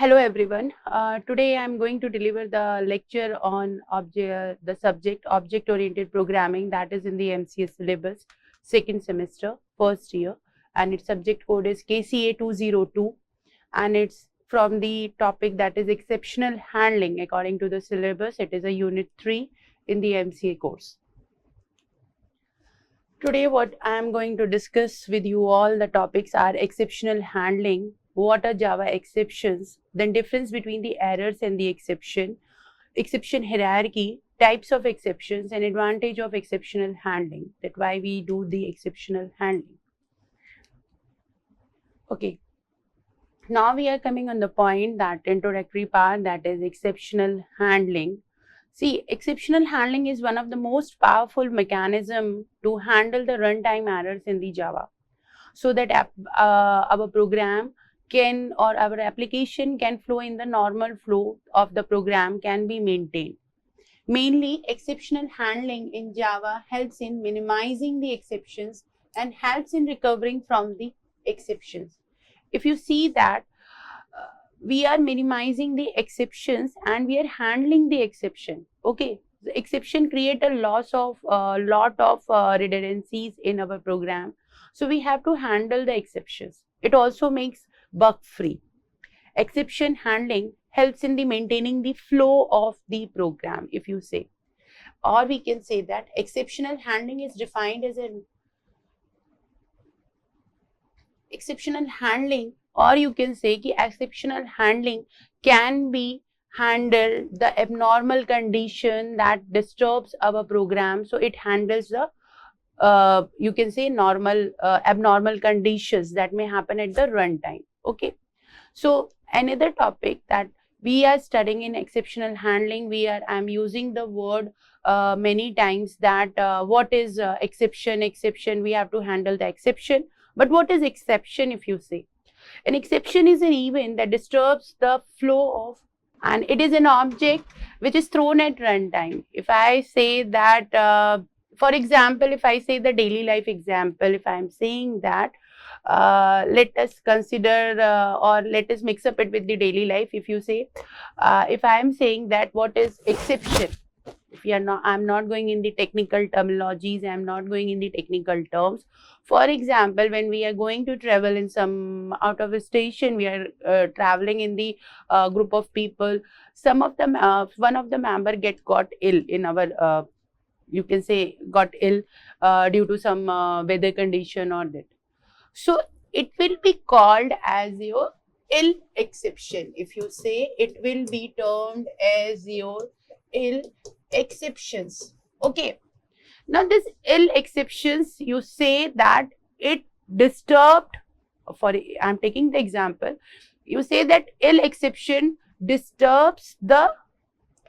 Hello everyone. Today I am going to deliver the lecture on the subject object-oriented programming, that is in the MCA syllabus, second semester, first year, and its subject code is KCA 202, and it's from the topic that is exceptional handling. According to the syllabus, it is a unit 3 in the MCA course. Today what I am going to discuss with you all the topics are exceptional handling, what are Java exceptions, then difference between the errors and the exception hierarchy, types of exceptions, and advantage of exceptional handling, that why we do the exceptional handling. Okay, now we are coming on the point, that introductory part, that is exceptional handling. See, exceptional handling is one of the most powerful mechanism to handle the runtime errors in the Java, so that our program can, or our application can flow in the normal flow of the program can be maintained. Mainly, exceptional handling in Java helps in minimizing the exceptions and helps in recovering from the exceptions. If you see that we are minimizing the exceptions and we are handling the exception. Okay, the exception create a loss of lot of redundancies in our program, so we have to handle the exceptions. It also makes bug free. Exception handling helps in the maintaining the flow of the program, if you say, or we can say that exceptional handling is defined as an exceptional handling, or you can say कि exceptional handling can be handle the abnormal condition that disturbs our program. So it handles the you can say normal abnormal conditions that may happen at the runtime. Okay, so another topic that we are studying in exceptional handling, I'm using the word many times, that what is exception, we have to handle the exception. But what is exception? If you say, an exception is an event that disturbs the flow of, and it is an object which is thrown at runtime. If I say that, for example, if I say the daily life example, if I am saying that, let us consider or let us mix up it with the daily life. If you say, if I am saying that what is exception, if you are not, I'm not going in the technical terminologies, I'm not going in the technical terms. For example, when we are going to travel in some out of a station, we are traveling in the group of people. Some of them, one of the member got ill in our, you can say got ill due to some weather condition or that. So it will be called as your ill exception. If you say, it will be termed as your ill exceptions. Okay, now this ill exceptions, you say that it disturbed, for I'm taking the example, you say that ill exception disturbs the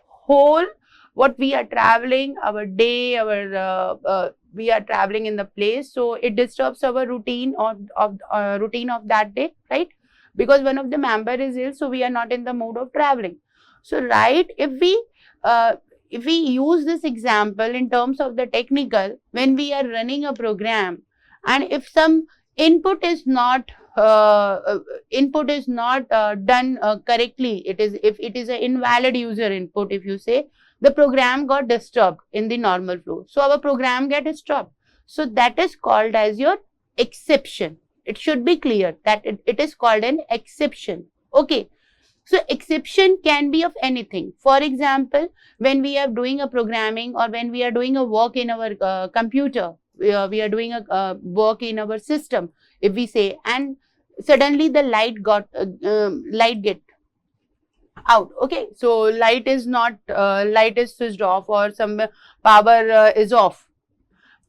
whole what we are traveling, our day, our we are traveling in the place, so it disturbs our routine of routine of that day, right? Because one of the member is ill, so we are not in the mood of traveling. So right, if we use this example in terms of the technical, when we are running a program, and if some input is not done correctly, it is, if it is an invalid user input, if you say, the program got disturbed in the normal flow, so our program gets stopped. So that is called as your exception. It should be clear that it is called an exception. Okay, so exception can be of anything. For example, when we are doing a programming, or when we are doing a work in our computer, we are doing a work in our system, if we say, and suddenly the light get out. Okay, so light is not light is switched off, or some power is off,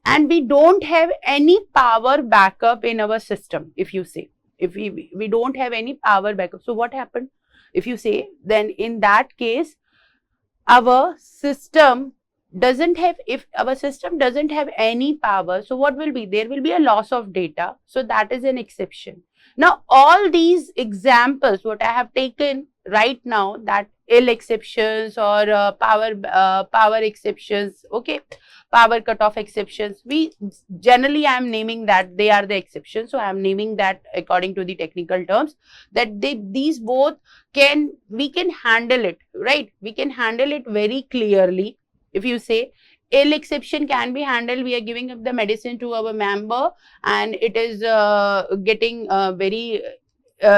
and we don't have any power backup in our system. If you say, if we don't have any power backup, so what happened? If you say, then in that case, our system doesn't have, if our system doesn't have any power, so what will be? There will be a loss of data. So that is an exception. Now all these examples what I have taken right now, that ill exceptions or power exceptions, okay, power cutoff exceptions. We generally, I am naming that they are the exceptions, so I am naming that according to the technical terms, that these both we can handle it, right? We can handle it very clearly. If you say ill exception can be handled, we are giving up the medicine to our member and it is getting very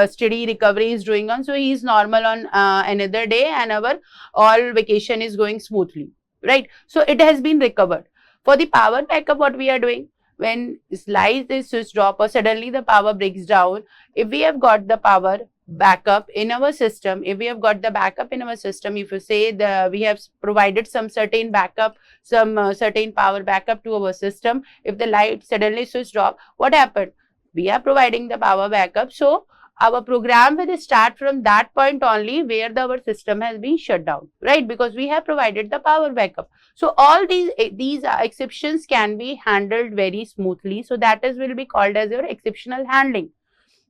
steady recovery is doing on, so he is normal on another day and our all vacation is going smoothly, right? So it has been recovered. For the power backup, what we are doing, when slice is switched off or suddenly the power breaks down, if we have got the power backup in our system, if we have got the backup in our system, if you say we have provided some certain backup, some certain power backup to our system, if the light suddenly switched off, what happened? We are providing the power backup, so our program will start from that point only where our system has been shut down, right? Because we have provided the power backup. So all these exceptions can be handled very smoothly. So that is will be called as your exceptional handling.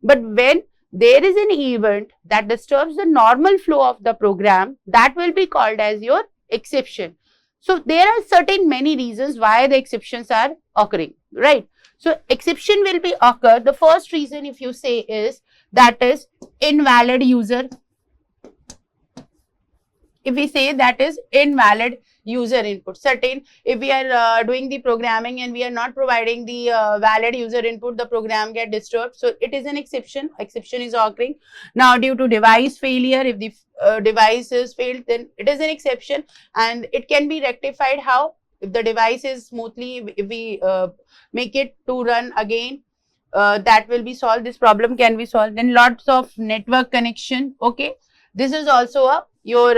But when there is an event that disturbs the normal flow of the program, that will be called as your exception. So there are certain many reasons why the exceptions are occurring, right? So exception will be occur. The first reason, if you say, is that is invalid user. If we say that is invalid user input, certain, if we are doing the programming and we are not providing the valid user input, the program get disturbed. So it is an exception. Exception is occurring. Now due to device failure, if the device is failed, then it is an exception and it can be rectified. How? If the device is smoothly, if we make it to run again, that will be solved. This problem can be solved. Then lots of network connection, okay, this is also your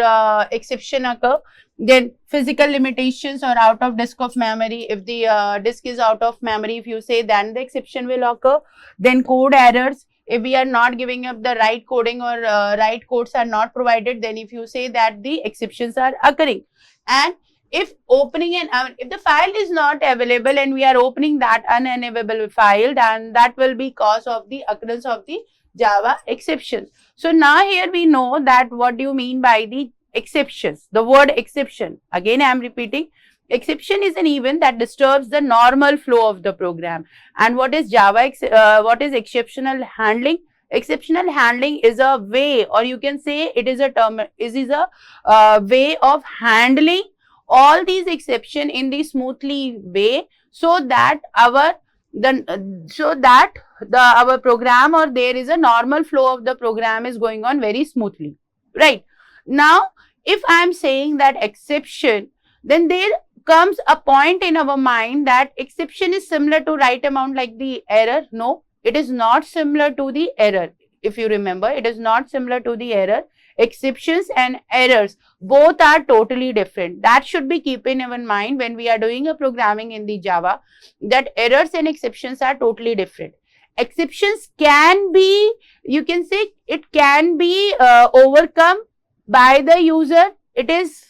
exception occur. Then physical limitations or out of disk of memory, if the disk is out of memory, if you say, then the exception will occur. Then code errors, if we are not giving up the right coding or right codes are not provided, then if you say that the exceptions are occurring. And if opening if the file is not available and we are opening that unavailable file, then that will be cause of the occurrence of the Java exceptions. So now here we know that what do you mean by the exceptions. The word exception, again I am repeating, exception is an event that disturbs the normal flow of the program. And what is what is exceptional handling? Exceptional handling is a way, or you can say it is a term, is a way of handling all these exception in the smoothly way, so that our program, or there is a normal flow of the program is going on very smoothly, right? Now if I am saying that exception, then there comes a point in our mind that exception is similar to right amount like the error. No, it is not similar to the error. If you remember, it is not similar to the error. Exceptions and errors both are totally different. That should be keep in our mind when we are doing a programming in the Java, that errors and exceptions are totally different. Exceptions can be, you can say, it can be overcome by the user. It is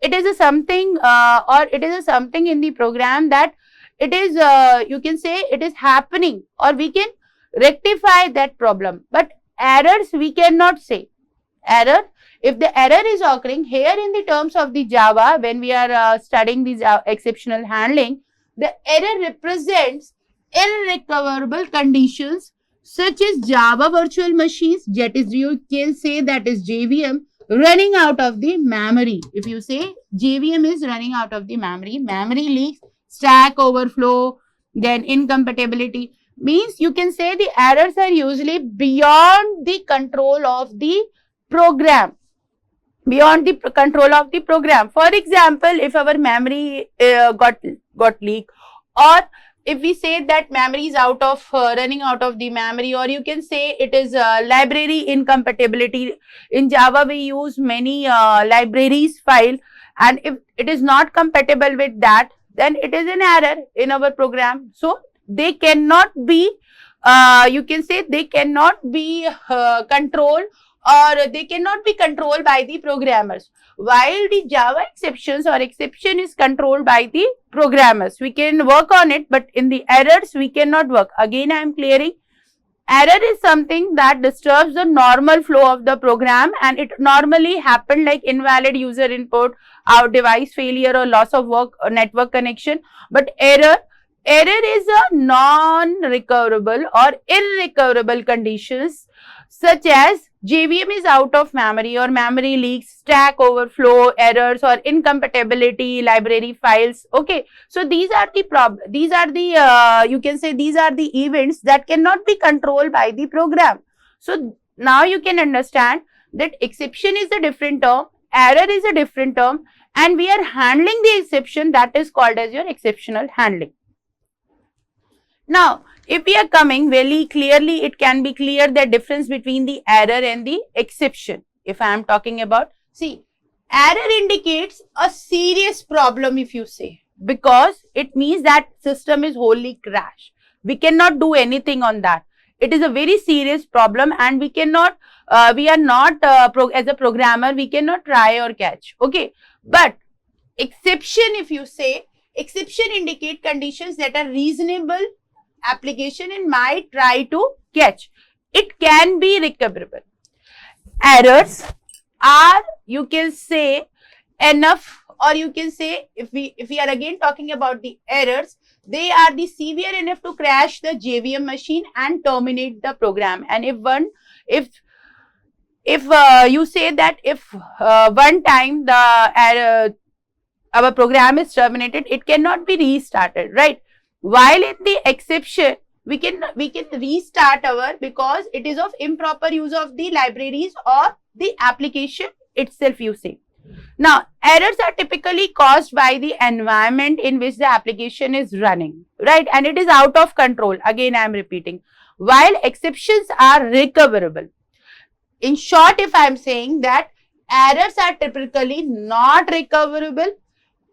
a something or it is a something in the program that it is you can say it is happening, or we can rectify that problem. But errors we cannot say. Error, if the error is occurring here in the terms of the Java, when we are studying these exceptional handling, the error represents irrecoverable conditions such as Java virtual machines, that is, you can say that is JVM, running out of the memory. If you say JVM is running out of the memory, memory leaks, stack overflow, then incompatibility, means you can say the errors are usually beyond the control of the program, beyond the control of the program. For example, if our memory got leaked, or if we say that memory is out of running out of the memory, or you can say it is library incompatibility. In Java we use many libraries file, and if it is not compatible with that, then it is an error in our program. So they cannot be you can say they cannot be controlled, or they cannot be controlled by the programmers. While the Java exceptions or exception is controlled by the programmers, we can work on it, but in the errors we cannot work. Again I am clearing, Error is something that disturbs the normal flow of the program, and it normally happen like invalid user input, our device failure, or loss of work or network connection. But error is a non-recoverable or irrecoverable conditions such as JVM is out of memory, or memory leaks, stack overflow, errors, or incompatibility, library files. Okay, so these are the you can say these are the events that cannot be controlled by the program. So now you can understand that exception is a different term, error is a different term, and we are handling the exception, that is called as your exceptional handling. Now, if we are coming very clearly, it can be clear the difference between the error and the exception. If I am talking about, see, error indicates a serious problem, if you say, because it means that system is wholly crashed. We cannot do anything on that. It is a very serious problem, and we cannot, we are not, as a programmer, we cannot try or catch. Okay, but exception, if you say, exception indicate conditions that are reasonable application and might try to catch. It can be recoverable. Errors are, you can say, enough, or you can say, if we are again talking about the errors, they are the severe enough to crash the JVM machine and terminate the program. And if you say that if one time the error, our program is terminated, it cannot be restarted, right? While in the exception, we can restart our, because it is of improper use of the libraries or the application itself, you say. Now, errors are typically caused by the environment in which the application is running, right? And it is out of control. Again, I am repeating. While exceptions are recoverable. In short, if I am saying that errors are typically not recoverable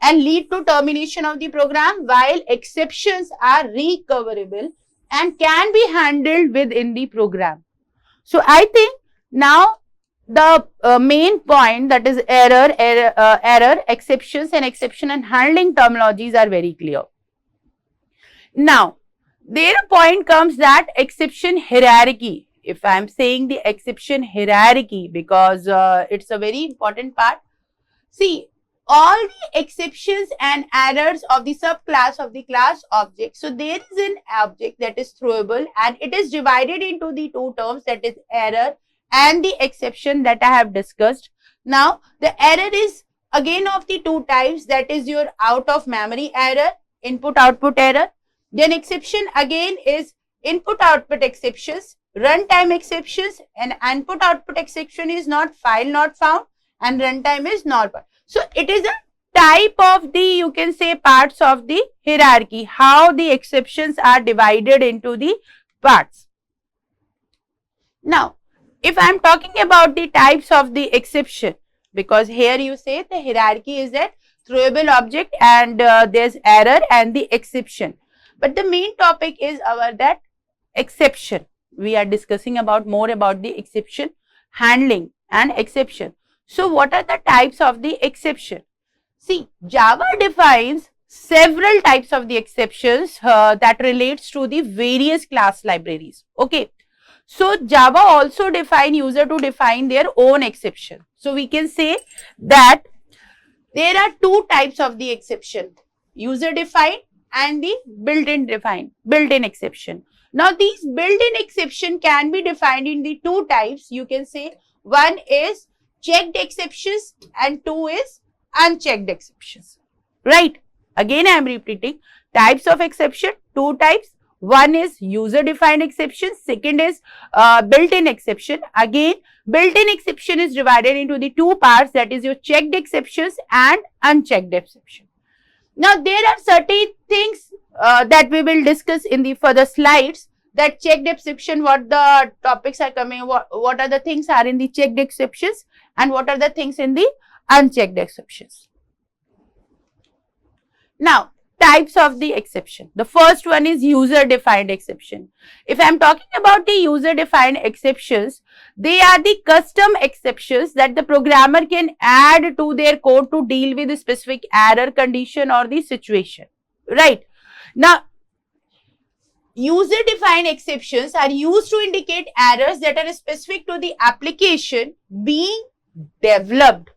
and lead to termination of the program, while exceptions are recoverable and can be handled within the program. So I think now the main point, that is error, exceptions and exception and handling terminologies are very clear. Now, there a point comes that exception hierarchy. If I am saying the exception hierarchy, because it's a very important part. See, all the exceptions and errors of the subclass of the class object. So there is an object that is throwable, and it is divided into the two terms, that is error and the exception that I have discussed. Now, the error is again of the two types, that is your out of memory error, input output error. Then exception again is input output exceptions, runtime exceptions, and input output exception is not file not found, and runtime is not found. So it is a type of the, you can say, parts of the hierarchy, how the exceptions are divided into the parts. Now, if I am talking about the types of the exception, because here you say the hierarchy is that throwable object, and there's error and the exception. But the main topic is our that exception. We are discussing about more about the exception handling and exception. So what are the types of the exception? See, Java defines several types of the exceptions that relates to the various class libraries. Okay. So Java also define user to define their own exception. So we can say that there are two types of the exception, user defined and the built-in exception. Now these built-in exception can be defined in the two types. You can say one is checked exceptions and two is unchecked exceptions, right? Again, I am repeating types of exception, two types. One is user defined exception, second is built-in exception. Again, built-in exception is divided into the two parts, that is your checked exceptions and unchecked exception. Now there are certain things that we will discuss in the further slides, that checked exception, what the topics are coming, what are the things are in the checked exceptions and what are the things in the unchecked exceptions. Now, types of the exception. The first one is user defined exception. If I am talking about the user defined exceptions, they are the custom exceptions that the programmer can add to their code to deal with a specific error condition or the situation, right? Now, User-defined exceptions are used to indicate errors that are specific to the application being developed.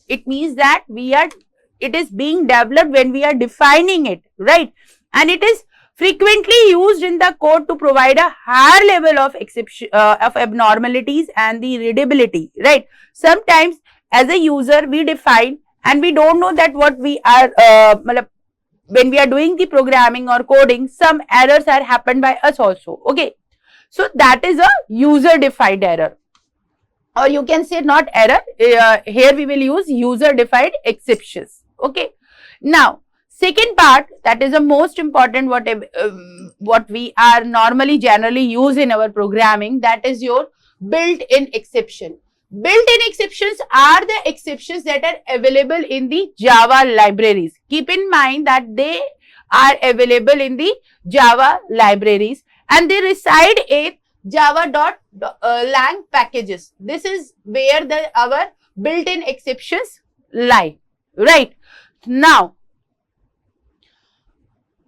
It means that it is being developed when we are defining it, right? And it is frequently used in the code to provide a higher level of exception of abnormalities and the readability, right? Sometimes as a user we define and we don't know that what we are when we are doing the programming or coding, some errors are happened by us also. Okay, so that is a user defined error, or you can say not error, here we will use user defined exceptions. Okay, now second part, that is the most important, what we are normally generally use in our programming, that is your built-in exception. Built-in exceptions are the exceptions that are available in the Java libraries. Keep in mind that they are available in the Java libraries and they reside in java.lang packages. This is where our built-in exceptions lie, right? Now,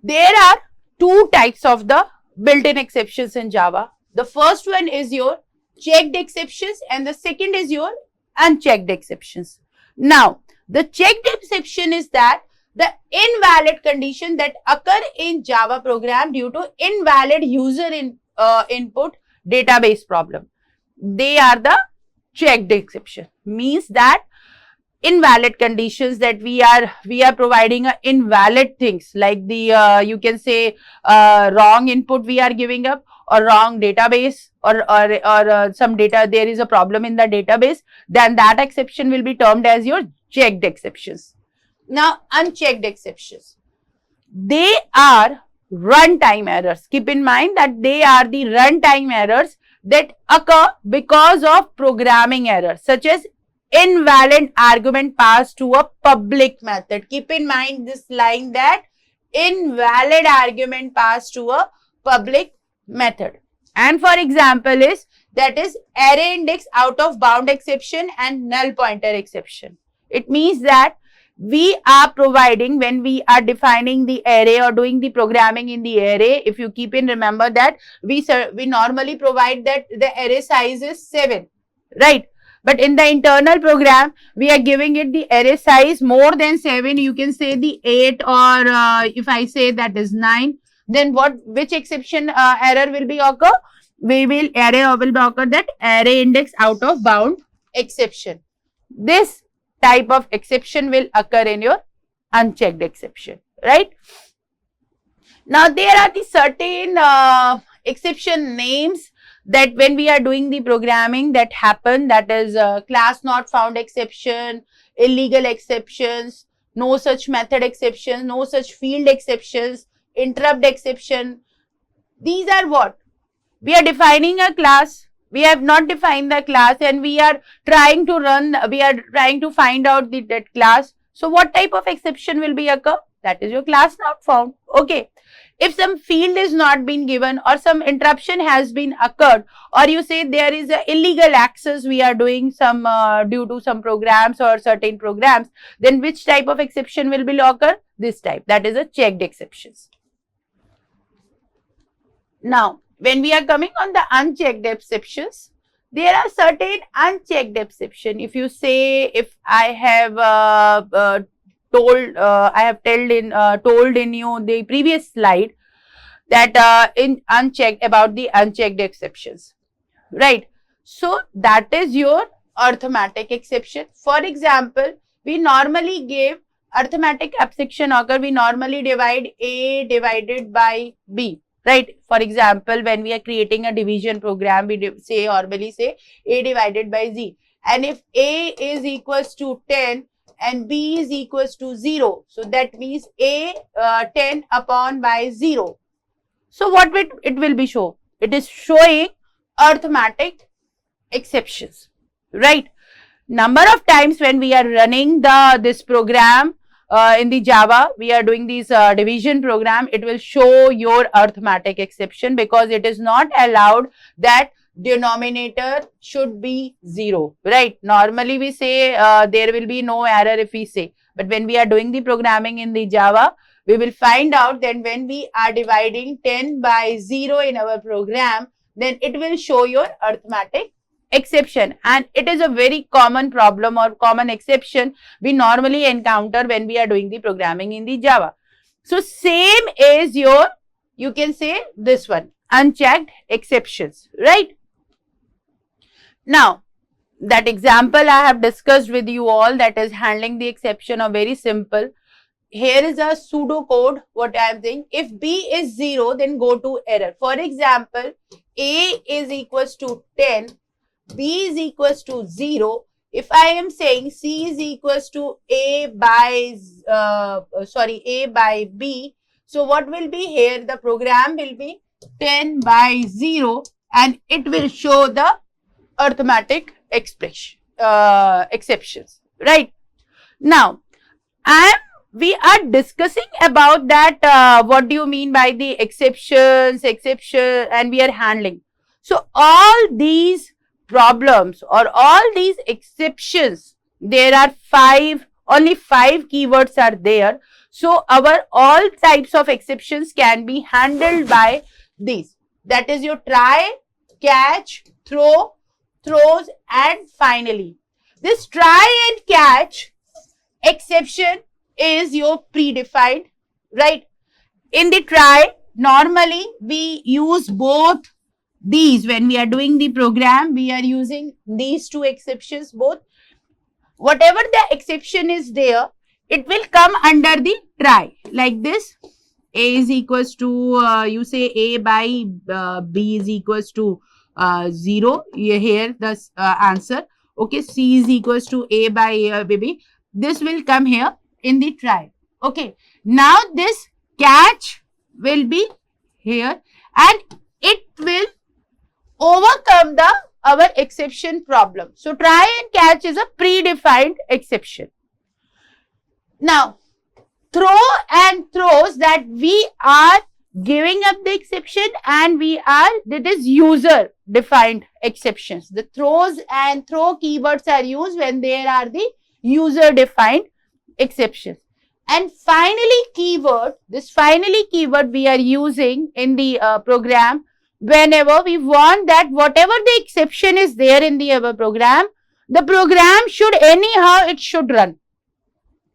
there are two types of the built-in exceptions in Java. The first one is your checked exceptions and the second is your unchecked exceptions. Now, the checked exception is that the invalid condition that occur in Java program due to invalid user input database problem. They are the checked exception. Means that invalid conditions that we are providing invalid things like the you can say wrong input we are giving up, or wrong database, or some data, there is a problem in the database, then that exception will be termed as your checked exceptions. Now, unchecked exceptions, they are runtime errors. Keep in mind that they are the runtime errors that occur because of programming errors, such as invalid argument passed to a public method. Keep in mind this line, that invalid argument passed to a public method. And for example is, that is array index out of bound exception and null pointer exception. It means that we are providing, when we are defining the array or doing the programming in the array, if you keep in remember that we normally provide that the array size is 7, right? But in the internal program, we are giving it the array size more than 7. You can say the 8, or if I say that is 9, then which exception error will be occur? Array will be occur that array index out of bound exception. This type of exception will occur in your unchecked exception, right? Now, there are the certain exception names that when we are doing the programming that happen, that is class not found exception, illegal exceptions, no such method exceptions, no such field exceptions, interrupt exception. These are what? We are defining a class, we have not defined the class, and we are trying to find out that class. So what type of exception will be occur? That is your class not found. Okay. If some field is not been given, or some interruption has been occurred, or you say there is a illegal access we are doing some due to some programs or certain programs, then which type of exception will be occur? This type, that is a checked exceptions. Now, when we are coming on the unchecked exceptions, there are certain unchecked exception. If you say, if I have told in you the previous slide that in unchecked, about the unchecked exceptions, right? So that is your arithmetic exception. For example, we normally give arithmetic exception occur, we normally divide A divided by B, right? For example, when we are creating a division program, we normally say A divided by Z, and if A is equals to 10 and B is equals to 0, so that means A 10 upon by 0. So what it will be show? It is showing arithmetic exceptions, right? Number of times when we are running this program in the Java, we are doing this division program, it will show your arithmetic exception, because it is not allowed that denominator should be 0, right? Normally we say there will be no error if we say, but when we are doing the programming in the Java, we will find out that when we are dividing 10 by 0 in our program, then it will show your arithmetic exception. And it is a very common problem or common exception we normally encounter when we are doing the programming in the Java. So same is your, you can say this one, unchecked exceptions, right? Now, that example I have discussed with you all, that is handling the exception, are very simple. Here is a pseudo code, what I am saying. If B is 0, then go to error. For example, A is equals to 10, B is equals to 0. If I am saying C is equals to A by B, so what will be here? The program will be 10 by 0 and it will show the arithmetic expression exceptions, right? Now, we are discussing about that what do you mean by the exception, and we are handling. So all these problems or all these exceptions, there are only five keywords are there. So our all types of exceptions can be handled by these. That is your try, catch, throw, throws, and finally. This try and catch exception is your predefined, right? In the try, normally we use both these. When we are doing the program, we are using these two exceptions both. Whatever the exception is there, it will come under the try, like this. A is equals to, you say A by B is equals to 0. Here the answer. Okay, C is equals to A by B. This will come here in the try. Okay, now this catch will be here and it will overcome our exception problem. So try and catch is a predefined exception. Now, throw and throws, that we are giving up the exception and that is user defined exceptions. The throws and throw keywords are used when there are the user defined exceptions. And finally keyword, this finally keyword we are using in the program whenever we want that whatever the exception is there in our program, the program should anyhow, it should run.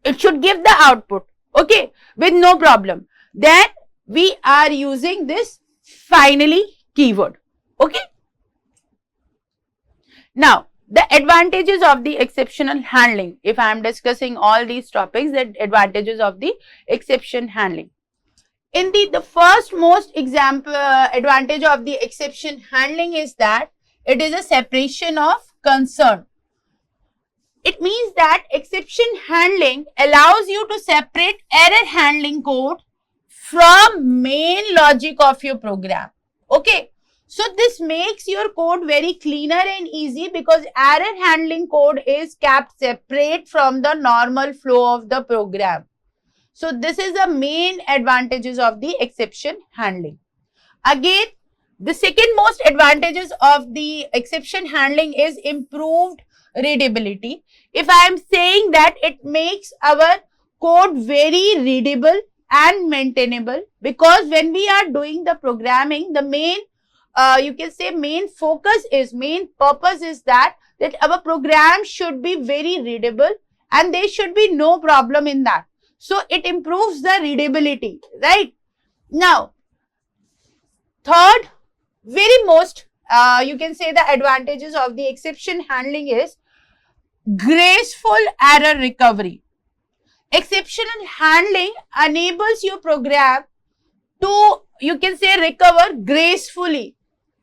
It should give the output, okay, with no problem. Then we are using this finally keyword, okay. Now, the advantages of the exceptional handling. If I am discussing all these topics, the advantages of the exception handling. In the first most advantage of the exception handling is that it is a separation of concern. It means that exception handling allows you to separate error handling code from main logic of your program. Okay. So this makes your code very cleaner and easy because error handling code is kept separate from the normal flow of the program. So this is the main advantages of the exception handling. Again, the second most advantages of the exception handling is improved readability. If I am saying that it makes our code very readable and maintainable, because when we are doing the programming, the main you can say main purpose is that our program should be very readable and there should be no problem in that. So it improves the readability, right? Now, third, very most you can say the advantages of the exception handling is graceful error recovery. Exceptional handling enables your program to, you can say, recover gracefully.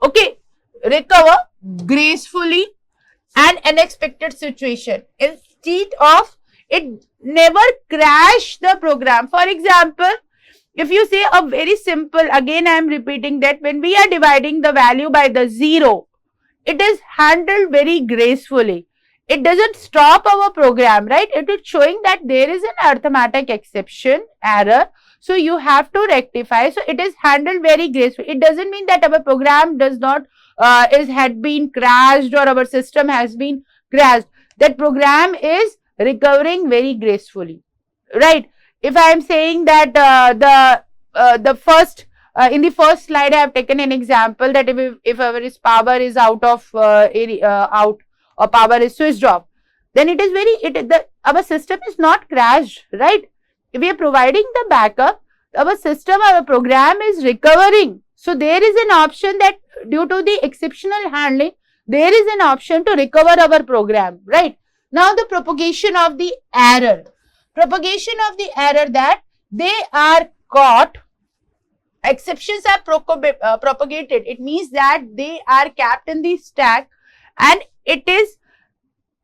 Okay, recover gracefully an unexpected situation instead of it never crash the program. For example, if you say a very simple, again I am repeating that when we are dividing the value by the 0, it is handled very gracefully. It doesn't stop our program, right? It is showing that there is an arithmetic exception error. So you have to rectify. So it is handled very gracefully. It doesn't mean that our program does not had been crashed or our system has been crashed. That program is recovering very gracefully, right? if I am saying that the first in the first slide I have taken an example that if our power is out of out or power is switched off, then it is our system is not crashed, right? If we are providing the backup, our system, our program is recovering. So there is an option that due to the exceptional handling, there is an option to recover our program, right? Now the propagation of the error. Propagation of the error, that they are caught, exceptions are propagated. It means that they are kept in the stack, and it is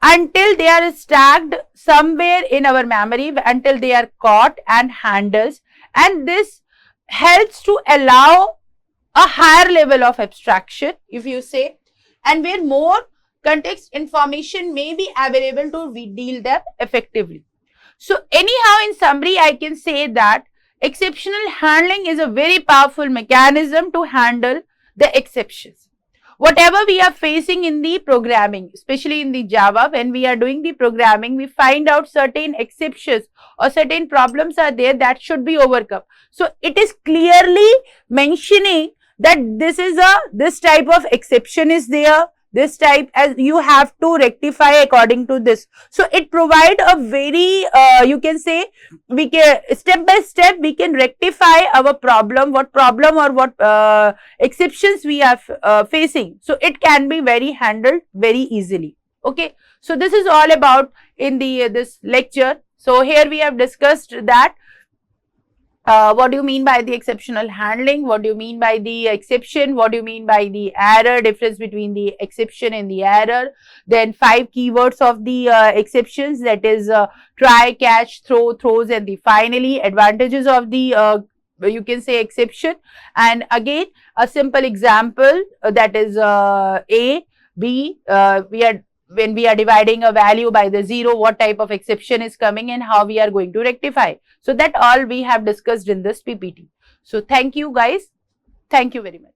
until they are stacked somewhere in our memory, until they are caught and handled, and this helps to allow a higher level of abstraction, if you say, and where more context information may be available to deal them effectively. So anyhow, in summary, I can say that exceptional handling is a very powerful mechanism to handle the exceptions. Whatever we are facing in the programming, especially in the Java, when we are doing the programming, we find out certain exceptions or certain problems are there that should be overcome. So it is clearly mentioning that this type of exception is there, this type, as you have to rectify according to this. So it provides a very you can say, we can step by step we can rectify our problem, what problem or what exceptions we are facing. So it can be very handled very easily. Okay, so this is all about in the this lecture. So here we have discussed that what do you mean by the exceptional handling, what do you mean by the exception, what do you mean by the error, difference between the exception and the error, then 5 keywords of the exceptions, that is try, catch, throw, throws, and the finally advantages of the you can say exception. And again a simple example that is A, B, when we are dividing a value by the 0, what type of exception is coming and how we are going to rectify. So that all we have discussed in this PPT. So thank you guys. Thank you very much.